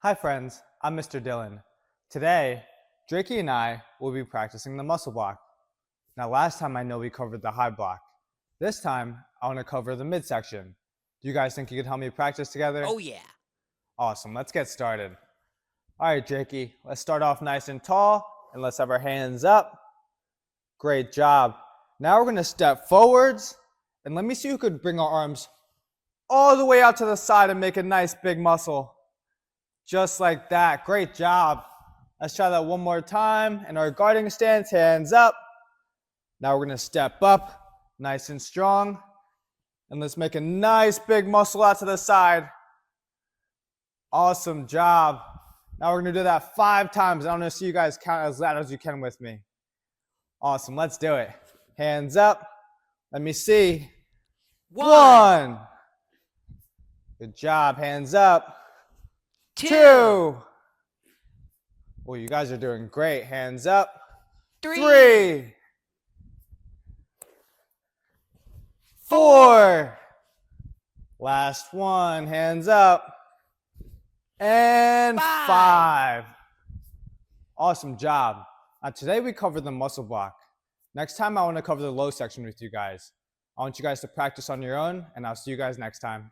Hi friends, I'm Mr. Dillon. Today, Drakey and I will be practicing the muscle block. Now last time I know we covered the high block. This time, I want to cover the midsection. Do you guys think you could help me practice together? Oh yeah. Awesome, let's get started. Alright Drakey, let's start off nice and tall and let's have our hands up. Great job. Now we're going to step forwards and let me see who could bring our arms all the way out to the side and make a nice big muscle. Just like that. Great job. Let's try that one more time. In our guarding stance, hands up. Now we're going to step up, nice and strong. And let's make a nice big muscle out to the side. Awesome job. Now we're going to do that 5 times. I want to see you guys count as loud as you can with me. Awesome. Let's do it. Hands up. Let me see. 1. Good job. Hands up. 2. Oh, you guys are doing great. Hands up. 3. 4. Last one. Hands up. And 5. Awesome job. Today we covered the muscle block. Next time I want to cover the low section with you guys. I want you guys to practice on your own, and I'll see you guys next time.